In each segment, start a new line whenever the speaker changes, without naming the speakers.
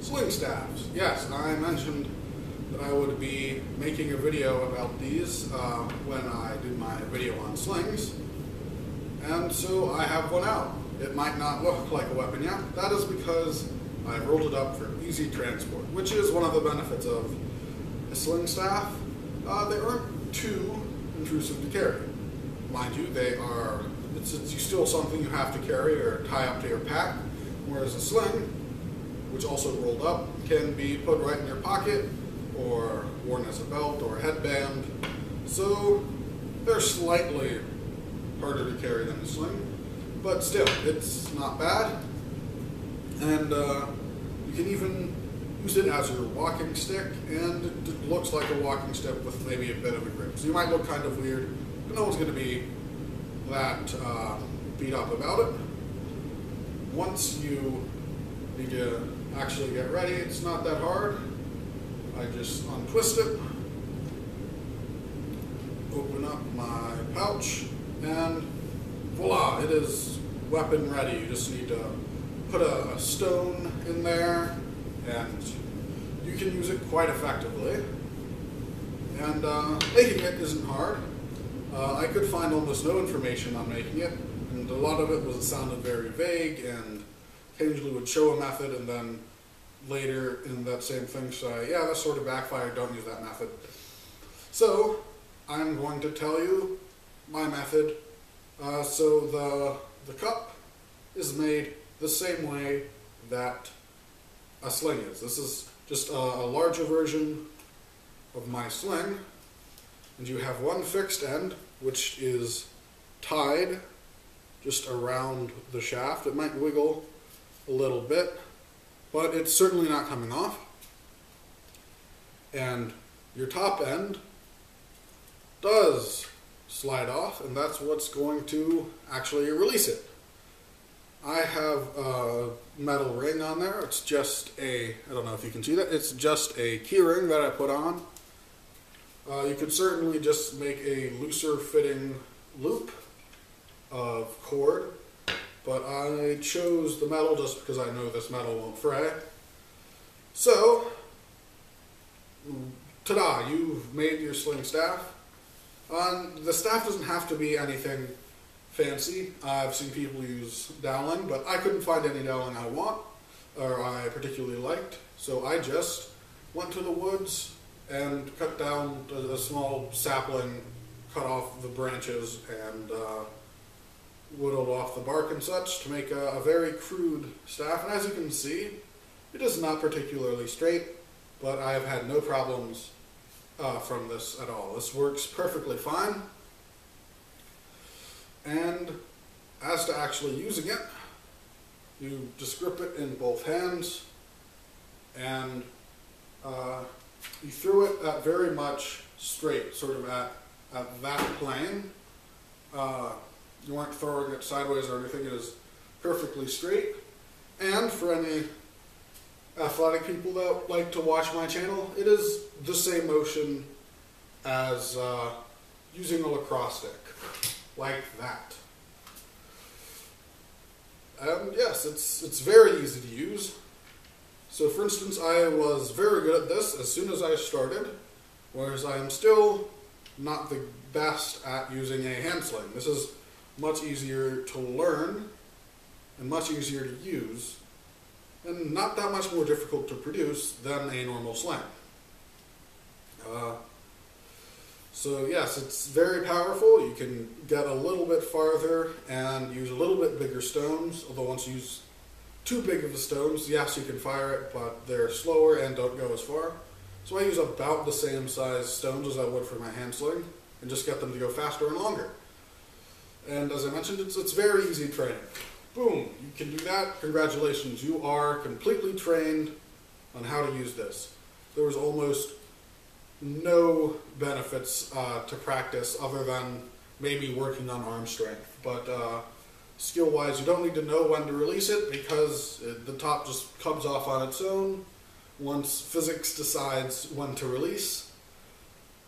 Slingstaffs. Yes, I mentioned that I would be making a video about these when I did my video on slings, and so I have one out. It might not look like a weapon yet. That is because I rolled it up for easy transport, which is one of the benefits of a sling staff. They aren't too intrusive to carry. Mind you, it's still something you have to carry or tie up to your pack, whereas a sling, which also rolled up, can be put right in your pocket or worn as a belt or a headband. So they're slightly harder to carry than a sling, but still, it's not bad. And you can even use it as your walking stick, and it looks like a walking stick with maybe a bit of a grip. So you might look kind of weird, but no one's going to be that beat up about it. Once you need to actually get ready, it's not that hard. I just untwist it, open up my pouch, and voila, it is weapon ready. You just need to put a stone in there, and you can use it quite effectively. And making it isn't hard. I could find almost no information on making it, and a lot of it sounded very vague, and occasionally would show a method and then later in that same thing say, yeah, that sort of backfired, don't use that method. So I'm going to tell you my method. So the cup is made the same way that a sling is. This is just a larger version of my sling, and you have one fixed end which is tied just around the shaft. It might wiggle a little bit, but it's certainly not coming off. And your top end does slide off, and that's what's going to actually release it. I have a metal ring on there. It's just I don't know if you can see that, it's just a key ring that I put on. You could certainly just make a looser fitting loop of cord, but I chose the metal just because I know this metal won't fray. So, ta-da, you've made your sling staff. The staff doesn't have to be anything fancy. I've seen people use doweling, but I couldn't find any doweling I want, or I particularly liked, so I just went to the woods and cut down a small sapling, cut off the branches, and whittled off the bark and such to make a very crude staff. And as you can see, it is not particularly straight, but I have had no problems from this at all. This works perfectly fine. And as to actually using it, you just grip it in both hands, and you throw it at very much straight, sort of at that plane. You aren't throwing it sideways or anything, it is perfectly straight. And for any athletic people that like to watch my channel, it is the same motion as using a lacrosse stick, like that. And yes, it's very easy to use. So for instance, I was very good at this as soon as I started, whereas I am still not the best at using a hand sling. This is much easier to learn and much easier to use, and not that much more difficult to produce than a normal sling. So yes, it's very powerful. You can get a little bit farther and use a little bit bigger stones, although once you use too big of the stones, yes, you can fire it, but they're slower and don't go as far. So I use about the same size stones as I would for my hand sling, and just get them to go faster and longer. And as I mentioned, it's very easy training. Boom, you can do that. Congratulations, you are completely trained on how to use this. There was almost no benefits to practice other than maybe working on arm strength. But skill-wise, you don't need to know when to release it, because the top just comes off on its own once physics decides when to release.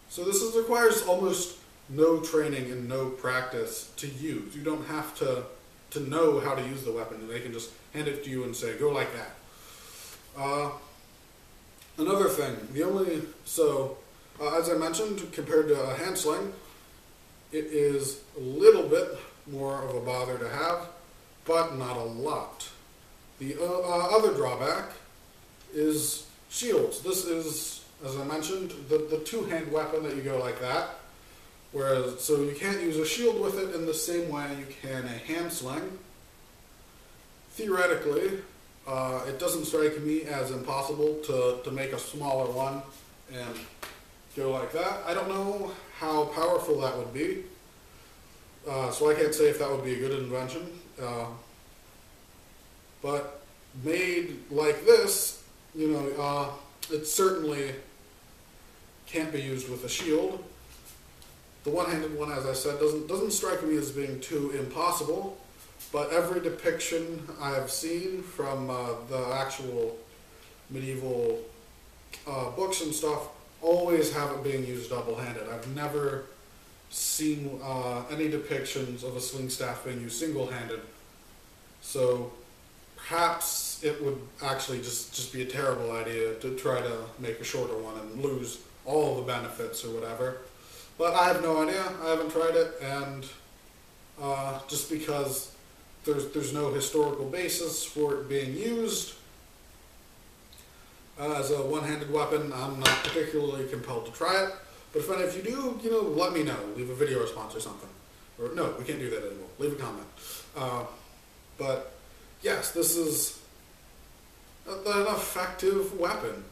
So this requires almost no training and no practice to use. You don't have to know how to use the weapon. They can just hand it to you and say, go like that. Another thing, as I mentioned, compared to a hand sling, it is a little bit more of a bother to have, but not a lot. The other drawback is shields. This is, as I mentioned, the two-hand weapon that you go like that. So you can't use a shield with it in the same way you can a hand sling. Theoretically, it doesn't strike me as impossible to make a smaller one and go like that. I don't know how powerful that would be, so I can't say if that would be a good invention. But made like this, it certainly can't be used with a shield. The one-handed one, as I said, doesn't strike me as being too impossible, but every depiction I have seen from the actual medieval books and stuff always have it being used double-handed. I've never seen any depictions of a sling staff being used single-handed, so perhaps it would actually just be a terrible idea to try to make a shorter one and lose all the benefits or whatever. But I have no idea. I haven't tried it, and just because there's no historical basis for it being used as a one-handed weapon, I'm not particularly compelled to try it. But if any of you do, let me know. Leave a video response or something. Or no, we can't do that anymore. Leave a comment. But yes, this is an effective weapon.